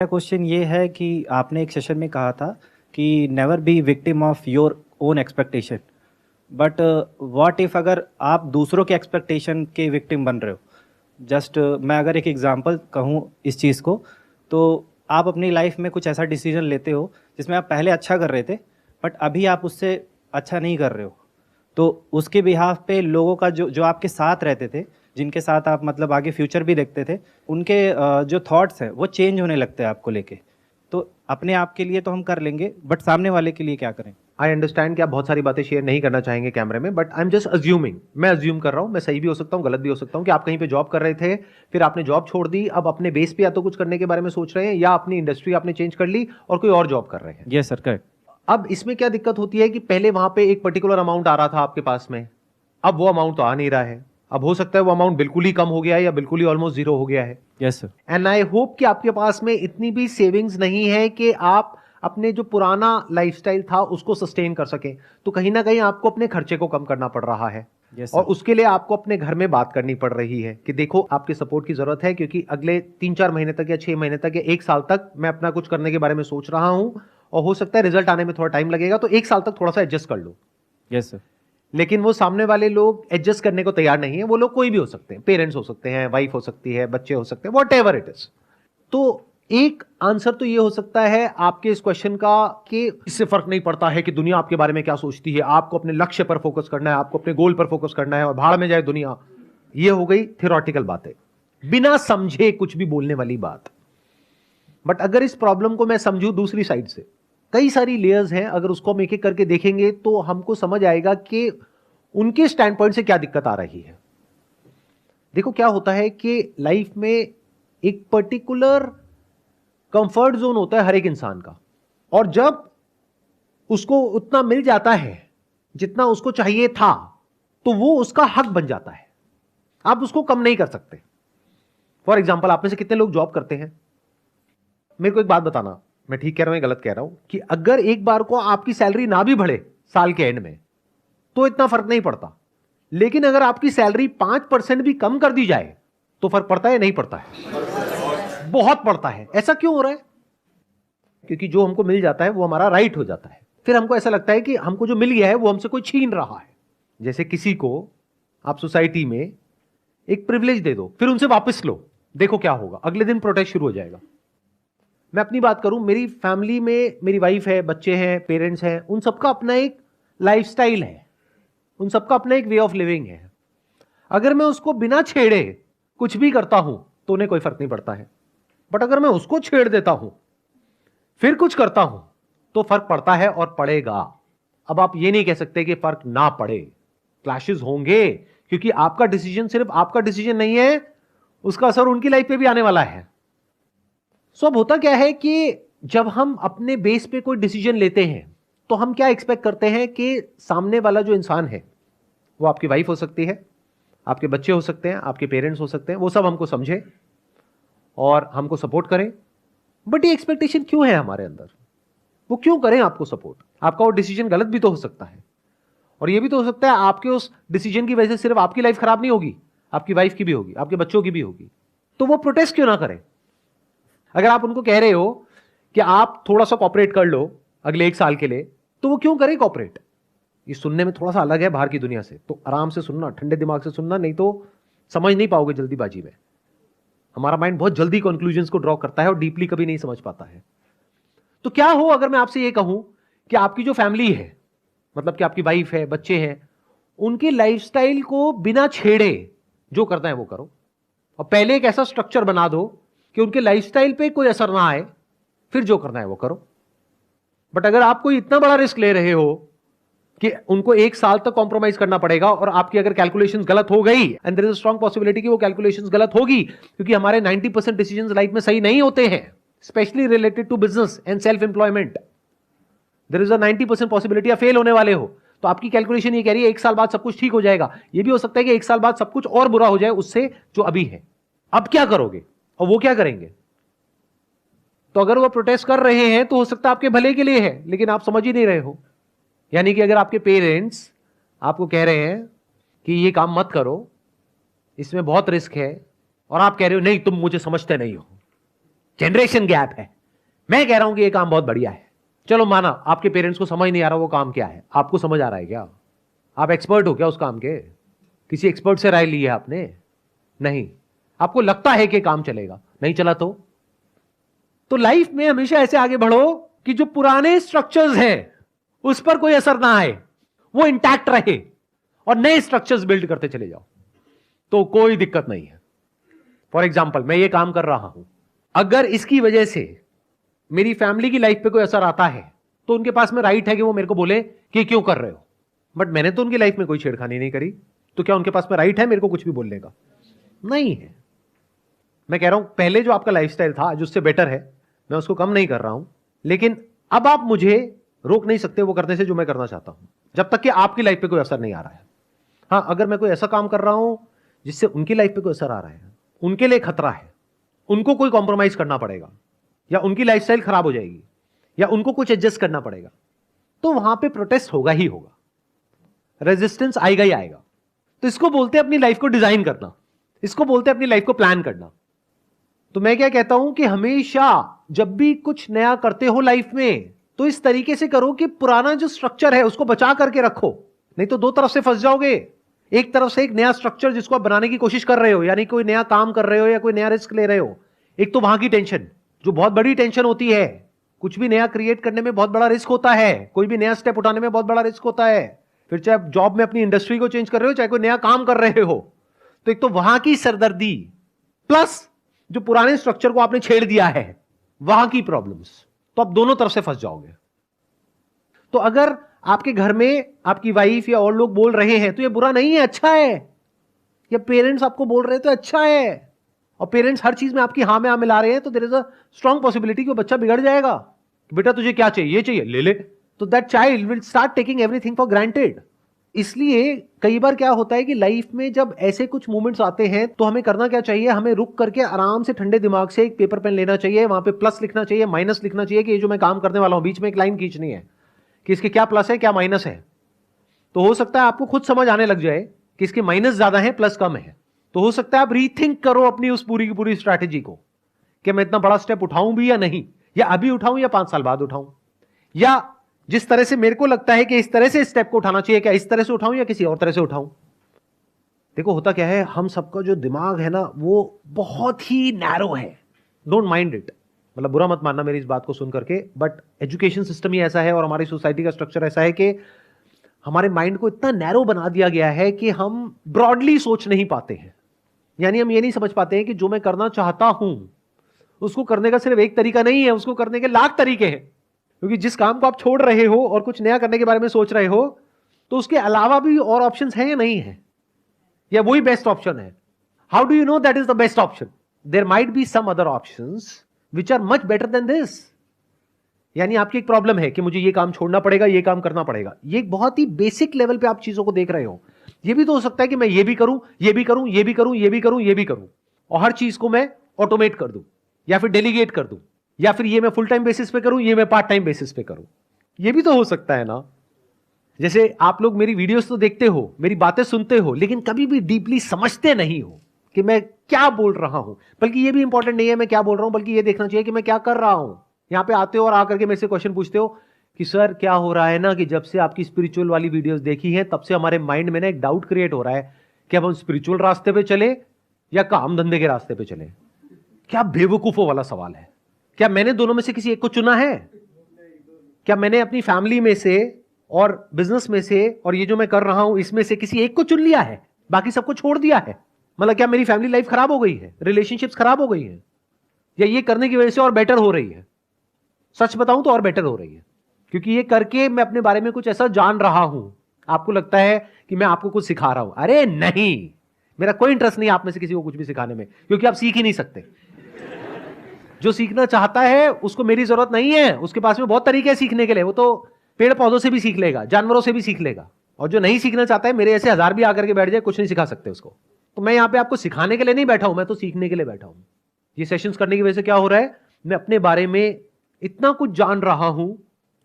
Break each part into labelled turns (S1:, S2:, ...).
S1: मेरा क्वेश्चन ये है कि आपने एक सेशन में कहा था कि never be victim of your own expectation. But what if अगर आप दूसरों के एक्सपेक्टेशन के विक्टिम बन रहे हो। जस्ट मैं अगर एक एग्जांपल कहूँ इस चीज़ को, तो आप अपनी लाइफ में कुछ ऐसा डिसीजन लेते हो जिसमें आप पहले अच्छा कर रहे थे, बट अभी आप उससे अच्छा नहीं कर रहे हो। तो उसके बिहाफ पे लोगों का जो जो आपके साथ रहते थे, जिनके साथ आप मतलब आगे फ्यूचर भी देखते थे, उनके जो थॉट्स हैं वो चेंज होने लगते हैं आपको लेके। तो अपने आप के लिए तो हम कर लेंगे, बट सामने वाले के लिए क्या करें?
S2: आई अंडरस्टैंड कि आप बहुत सारी बातें शेयर नहीं करना चाहेंगे कैमरे में, but I am just assuming, मैं अज्यूम कर रहा हूं, मैं सही भी हो सकता हूं, गलत भी हो सकता हूं, कि आप कहीं पे जॉब कर रहे थे, फिर आपने जॉब छोड़ दी, अब अपने बेस पे या तो कुछ करने के बारे में सोच रहे हैं या अपनी इंडस्ट्री आपने चेंज कर ली और कोई और जॉब कर रहे हैं।
S1: Yes sir, correct.
S2: अब इसमें क्या दिक्कत होती है कि पहले वहां पे एक पर्टिकुलर अमाउंट आ रहा था आपके पास में, अब वो अमाउंट तो आ नहीं रहा है। अब हो सकता है वो अमाउंट बिल्कुल ही कम हो गया है या बिल्कुल ही ऑलमोस्ट जीरो हो गया है।
S1: Yes sir.
S2: And I hope कि आपके पास में इतनी भी सेविंग्स नहीं है कि आप अपने जो पुराना लाइफस्टाइल था उसको सस्टेन कर सकें। तो कहीं ना कहीं आपको अपने खर्चे को कम करना पड़ रहा है।
S1: यस
S2: और
S1: सर।
S2: उसके लिए आपको अपने घर में बात करनी पड़ रही है कि देखो आपके सपोर्ट की जरूरत है, क्योंकि अगले 3-4 महीने तक या 6 महीने तक या 1 साल तक मैं अपना कुछ करने के बारे में सोच रहा हूं, और हो सकता है रिजल्ट आने में थोड़ा टाइम लगेगा, तो 1 साल तक थोड़ा सा एडजस्ट कर लो।
S1: Yes sir.
S2: लेकिन वो सामने वाले लोग एडजस्ट करने को तैयार नहीं है। वो लोग कोई भी हो सकते हैं, पेरेंट्स हो सकते हैं, वाइफ हो सकती है, बच्चे हो सकते हैं, वॉट एवर इट इज। तो एक आंसर तो ये हो सकता है आपके इस क्वेश्चन का कि इससे फर्क नहीं पड़ता है कि दुनिया आपके बारे में क्या सोचती है, आपको अपने लक्ष्य पर फोकस करना है, आपको अपने गोल पर फोकस करना है और भाड़ में जाए दुनिया। ये हो गई थियोरेटिकल बातें, बिना समझे कुछ भी बोलने वाली बात। बट अगर इस प्रॉब्लम को मैं समझूं दूसरी साइड से, कई सारी लेयर्स हैं, अगर उसको हम एक एक करके देखेंगे तो हमको समझ आएगा कि उनके स्टैंड पॉइंट से क्या दिक्कत आ रही है। देखो क्या होता है कि लाइफ में एक पर्टिकुलर कंफर्ट जोन होता है हर एक इंसान का, और जब उसको उतना मिल जाता है जितना उसको चाहिए था, तो वो उसका हक बन जाता है। आप उसको कम नहीं कर सकते। फॉर एग्जाम्पल, आप में से कितने लोग जॉब करते हैं? मेरे को एक बात बताना, मैं ठीक कह रहा हूं या गलत कह रहा हूं, कि अगर एक बार को आपकी सैलरी ना भी बढ़े साल के एंड में तो इतना फर्क नहीं पड़ता, लेकिन अगर आपकी सैलरी 5% भी कम कर दी जाए तो फर्क पड़ता है? नहीं पड़ता है, बहुत पड़ता है। ऐसा क्यों हो रहा है? क्योंकि जो हमको मिल जाता है वो हमारा राइट हो जाता है। फिर हमको ऐसा लगता है कि हमको जो मिल गया है वो हमसे कोई छीन रहा है। जैसे किसी को आप सोसाइटी में एक प्रिविलेज दे दो, फिर उनसे वापस लो, देखो क्या होगा, अगले दिन प्रोटेस्ट शुरू हो जाएगा। मैं अपनी बात करूं, मेरी फैमिली में मेरी वाइफ है, बच्चे हैं, पेरेंट्स हैं, उन सबका अपना एक लाइफस्टाइल है, उन सबका अपना एक वे ऑफ लिविंग है। अगर मैं उसको बिना छेड़े कुछ भी करता हूं तो उन्हें कोई फर्क नहीं पड़ता है, बट अगर मैं उसको छेड़ देता हूं फिर कुछ करता हूं तो फर्क पड़ता है और पड़ेगा। अब आप ये नहीं कह सकते कि फर्क ना पड़े, क्लैशेस होंगे, क्योंकि आपका डिसीजन सिर्फ आपका डिसीजन नहीं है, उसका असर उनकी लाइफ पे भी आने वाला है। सो अब होता क्या है कि जब हम अपने बेस पे कोई डिसीजन लेते हैं तो हम क्या एक्सपेक्ट करते हैं कि सामने वाला जो इंसान है, वो आपकी वाइफ हो सकती है, आपके बच्चे हो सकते हैं, आपके पेरेंट्स हो सकते हैं, वो सब हमको समझे और हमको सपोर्ट करें। बट ये एक्सपेक्टेशन क्यों है हमारे अंदर? वो क्यों करें आपको सपोर्ट? आपका वो डिसीजन गलत भी तो हो सकता है, और ये भी तो हो सकता है आपके उस डिसीजन की वजह से सिर्फ आपकी लाइफ खराब नहीं होगी, आपकी वाइफ की भी होगी, आपके बच्चों की भी होगी। तो वो प्रोटेस्ट क्यों ना करें? अगर आप उनको कह रहे हो कि आप थोड़ा सा कॉपरेट कर लो अगले 1 साल के लिए, तो वो क्यों करें कॉपरेट? ये सुनने में थोड़ा सा अलग है बाहर की दुनिया से, तो आराम से सुनना, ठंडे दिमाग से सुनना, नहीं तो समझ नहीं पाओगे जल्दीबाजी में। हमारा माइंड बहुत जल्दी कंक्लूजन्स को ड्रॉ करता है और डीपली कभी नहीं समझ पाता है। तो क्या हो अगर मैं आपसे ये कहूं कि आपकी जो फैमिली है, मतलब कि आपकी वाइफ है, बच्चे हैं, उनके लाइफस्टाइल को बिना छेड़े जो करना है वो करो, और पहले एक ऐसा स्ट्रक्चर बना दो कि उनके लाइफस्टाइल पे कोई असर ना आए, फिर जो करना है वो करो। बट अगर आप कोई इतना बड़ा रिस्क ले रहे हो कि उनको 1 साल तक कॉम्प्रोमाइज करना पड़ेगा, और आपकी अगर कैलकुलेशंस गलत हो गई, and there is a strong possibility कि वो कैलकुलेशंस गलत होगी, क्योंकि हमारे 90% डिसीजंस लाइफ में सही नहीं होते हैं, specially related to business and self employment. There is a 90% possibility आप फेल होने वाले हो। तो आपकी कैलकुलेशन ये कह रही है 1 साल बाद सब कुछ ठीक हो जाएगा, ये भी हो सकता है कि 1 साल बाद सब कुछ और बुरा हो जाए उससे जो अभी है। अब क्या करोगे? और वो क्या करेंगे? तो अगर वो प्रोटेस्ट कर रहे हैं तो हो सकता है आपके भले के लिए है, लेकिन आप समझ ही नहीं रहे हो। यानी कि अगर आपके पेरेंट्स आपको कह रहे हैं कि ये काम मत करो, इसमें बहुत रिस्क है, और आप कह रहे हो नहीं तुम मुझे समझते नहीं हो, जनरेशन गैप है। मैं कह रहा हूं कि ये काम बहुत बढ़िया है, चलो माना आपके पेरेंट्स को समझ नहीं आ रहा वो काम क्या है, आपको समझ आ रहा है क्या? आप एक्सपर्ट हो क्या उस काम के? किसी एक्सपर्ट से राय ली है आपने? नहीं। आपको लगता है कि काम चलेगा, नहीं चला तो लाइफ में हमेशा ऐसे आगे बढ़ो कि जो पुराने स्ट्रक्चर्स हैं उस पर कोई असर ना आए, वो इंटैक्ट रहे, और नए स्ट्रक्चर्स बिल्ड करते चले जाओ, तो कोई दिक्कत नहीं है। फॉर एग्जाम्पल, मैं ये काम कर रहा हूं, अगर इसकी वजह से मेरी फैमिली की लाइफ पे कोई असर आता है तो उनके पास में राइट है कि वो मेरे को बोले कि क्यों कर रहे हो, बट मैंने तो उनकी लाइफ में कोई छेड़खानी नहीं करी, तो क्या उनके पास में राइट है मेरे को कुछ भी बोलने का? नहीं है। मैं कह रहा हूं पहले जो आपका लाइफस्टाइल था आज उससे बेटर है, मैं उसको कम नहीं कर रहा हूं, लेकिन अब आप मुझे रोक नहीं सकते वो करने से जो मैं करना चाहता हूं, जब तक कि आपकी लाइफ पे कोई असर नहीं आ रहा है। हाँ, अगर मैं कोई ऐसा काम कर रहा हूं जिससे उनकी लाइफ पे कोई असर आ रहा है, उनके लिए खतरा है, उनको कोई कॉम्प्रोमाइज करना पड़ेगा, या उनकी लाइफस्टाइल खराब हो जाएगी, या उनको कुछ एडजस्ट करना पड़ेगा, तो वहां पे प्रोटेस्ट होगा ही होगा, रेजिस्टेंस आएगा ही आएगा। तो इसको बोलते हैं अपनी लाइफ को डिजाइन करना, इसको बोलते हैं अपनी लाइफ को प्लान करना। तो मैं क्या कहता हूं कि हमेशा जब भी कुछ नया करते हो लाइफ में तो इस तरीके से करो कि पुराना जो स्ट्रक्चर है उसको बचा करके रखो, नहीं तो दो तरफ से फंस जाओगे। एक तरफ से एक नया स्ट्रक्चर जिसको आप बनाने की कोशिश कर रहे हो, यानी कोई नया काम कर रहे हो या कोई नया रिस्क ले रहे हो, एक तो वहां की टेंशन जो बहुत बड़ी टेंशन होती है, कुछ भी नया क्रिएट करने में बहुत बड़ा रिस्क होता है, कोई भी नया स्टेप उठाने में बहुत बड़ा रिस्क होता है, फिर चाहे आप जॉब में अपनी इंडस्ट्री को चेंज कर रहे हो चाहे कोई नया काम कर रहे हो, तो एक तो वहां की सरदर्दी प्लस जो पुराने स्ट्रक्चर को आपने छेड़ दिया है वहां की प्रॉब्लम्स, तो आप दोनों तरफ से फंस जाओगे। तो अगर आपके घर में आपकी वाइफ या और लोग बोल रहे हैं तो ये बुरा नहीं है, अच्छा है, या पेरेंट्स आपको बोल रहे हैं तो अच्छा है, और पेरेंट्स हर चीज में आपकी हाँ में हाँ मिला रहे हैं, तो there is a strong possibility कि वो बच्चा बिगड़ जाएगा कि बेटा तुझे क्या चाहिए, ये चाहिए ले ले, तो that child will start taking everything for granted. इसलिए कई बार क्या होता है कि लाइफ में जब ऐसे कुछ मोमेंट्स आते हैं तो हमें करना क्या चाहिए, हमें रुक करके आराम से ठंडे दिमाग से एक पेपर पेन लेना चाहिए, वहां पे प्लस लिखना चाहिए, माइनस लिखना चाहिए कि ये जो मैं काम करने वाला हूं, बीच में एक लाइन खींचनी है कि इसके क्या प्लस है क्या माइनस है। तो हो सकता है आपको खुद समझ आने लग जाए कि इसके माइनस ज्यादा है प्लस कम है, तो हो सकता है आप रीथिंक करो अपनी उस पूरी की पूरी स्ट्रैटेजी को कि मैं इतना बड़ा स्टेप उठाऊं भी या नहीं, या अभी उठाऊं या 5 साल बाद उठाऊं, या जिस तरह से मेरे को लगता है कि इस तरह से स्टेप को उठाना चाहिए, क्या इस तरह से उठाऊं या किसी और तरह से उठाऊं। देखो होता क्या है, हम सबका जो दिमाग है ना वो बहुत ही नैरो है, डोंट माइंड इट, मतलब बुरा मत मानना मेरी इस बात को सुन करके, बट एजुकेशन सिस्टम ही ऐसा है और हमारी सोसाइटी का स्ट्रक्चर ऐसा है कि हमारे माइंड को इतना नैरो बना दिया गया है कि हम ब्रॉडली सोच नहीं पाते हैं। यानी हम ये नहीं समझ पाते हैं कि जो मैं करना चाहता हूं उसको करने का सिर्फ एक तरीका नहीं है, उसको करने के लाख तरीके हैं, क्योंकि जिस काम को आप छोड़ रहे हो और कुछ नया करने के बारे में सोच रहे हो तो उसके अलावा भी और ऑप्शंस हैं या नहीं है, या वही बेस्ट ऑप्शन है। How do you know that is the best option? There might be some other options which are much better than this. यानी आपकी एक प्रॉब्लम है कि मुझे ये काम छोड़ना पड़ेगा, ये काम करना पड़ेगा, ये एक बहुत ही बेसिक लेवल पे आप चीजों को देख रहे हो। ये भी तो हो सकता है कि मैं ये भी करूं, ये भी करूं, ये भी करूं, ये भी करूं, ये भी करूं, और हर चीज को मैं ऑटोमेट कर दूं या फिर डेलीगेट कर दूं, या फिर ये मैं फुल टाइम बेसिस पे करूं, ये मैं पार्ट टाइम बेसिस पे करूं। ये भी तो हो सकता है ना। जैसे आप लोग मेरी वीडियोस तो देखते हो, मेरी बातें सुनते हो, लेकिन कभी भी डीपली समझते नहीं हो कि मैं क्या बोल रहा हूं। बल्कि ये भी इंपॉर्टेंट नहीं है मैं क्या बोल रहा हूं, बल्कि ये देखना चाहिए कि मैं क्या कर रहा हूं। यहां पे आते हो और आकर के मेरे से क्वेश्चन पूछते हो कि सर क्या हो रहा है ना, कि जब से आपकी स्पिरिचुअल वाली वीडियोस देखी है तब से हमारे माइंड में ना एक डाउट क्रिएट हो रहा है कि अब हम स्पिरिचुअल रास्ते पे चले या काम धंधे के रास्ते पे चले। क्या बेवकूफों वाला सवाल है। क्या मैंने दोनों में से किसी एक को चुना है? क्या मैंने अपनी फैमिली में से और बिजनेस में से और ये जो मैं कर रहा हूं इसमें से किसी एक को चुन लिया है, बाकी सबको छोड़ दिया है? मतलब क्या मेरी फैमिली लाइफ खराब हो गई है, रिलेशनशिप्स खराब हो गई है, या ये करने की वजह से और बेटर हो रही है? सच बताऊं तो और बेटर हो रही है, क्योंकि ये करके मैं अपने बारे में कुछ ऐसा जान रहा हूं। आपको लगता है कि मैं आपको कुछ सिखा रहा हूं, अरे नहीं, मेरा कोई इंटरेस्ट नहीं आप में से किसी को कुछ भी सिखाने में, क्योंकि आप सीख ही नहीं सकते। जो सीखना चाहता है उसको मेरी जरूरत नहीं है, उसके पास में बहुत तरीके हैं सीखने के लिए, वो तो पेड़ पौधों से भी सीख लेगा, जानवरों से भी सीख लेगा। और जो नहीं सीखना चाहता है, मेरे ऐसे 1000 भी आकर के बैठ जाए, कुछ नहीं सिखा सकते उसको। तो मैं यहां पे आपको सिखाने के लिए नहीं बैठा हूं, मैं तो सीखने के लिए बैठा हूं। ये सेशंस करने की वजह से क्या हो रहा है, मैं अपने बारे में इतना कुछ जान रहा हूं,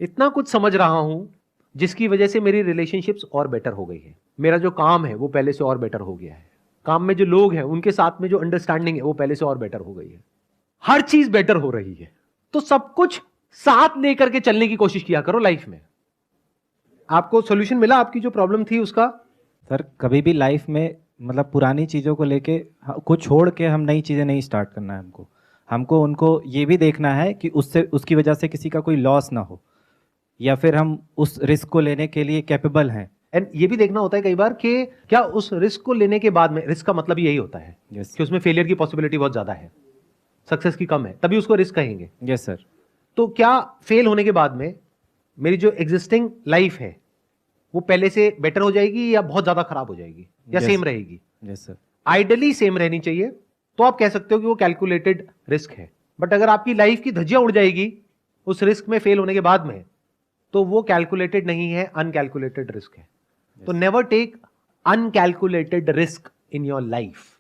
S2: इतना कुछ समझ रहा हूं, जिसकी वजह से मेरी रिलेशनशिप्स और बेटर हो गई है। मेरा जो काम है वो पहले से और बेटर हो गया है। काम में जो लोग हैं उनके साथ में जो अंडरस्टैंडिंग है वो पहले से और बेटर हो गई है। हर चीज बेटर हो रही है, तो सब कुछ साथ लेकर के चलने की कोशिश किया करो लाइफ में। आपको सॉल्यूशन मिला आपकी जो प्रॉब्लम थी उसका?
S1: सर कभी भी लाइफ में मतलब पुरानी चीज़ों को लेके को छोड़ के हम नई चीज़ें नहीं स्टार्ट करना है हमको उनको ये भी देखना है कि उससे उसकी वजह से किसी का कोई लॉस ना हो, या फिर हम उस रिस्क को लेने के लिए कैपेबल हैं।
S2: एंड ये भी देखना होता है कई बार कि क्या उस रिस्क को लेने के बाद में, रिस्क का मतलब यही होता है
S1: यस
S2: कि उसमें फेलियर की पॉसिबिलिटी बहुत ज्यादा है, सक्सेस की कम है, तभी उसको रिस्क कहेंगे।
S1: Yes sir.
S2: तो क्या फेल होने के बाद में मेरी जो एग्जिस्टिंग लाइफ है वो पहले से बेटर हो जाएगी या बहुत ज्यादा खराब हो जाएगी या
S1: Yes.
S2: सेम रहेगी?
S1: Yes sir.
S2: आइडियली सेम रहनी चाहिए, तो आप कह सकते हो कि वो कैलकुलेटेड रिस्क है। बट अगर आपकी लाइफ की धज्जियां उड़ जाएगी उस रिस्क में फेल होने के बाद में, तो वो कैलकुलेटेड नहीं है, अनकैलकुलेटेड रिस्क है। तो never take uncalculated risk in your life.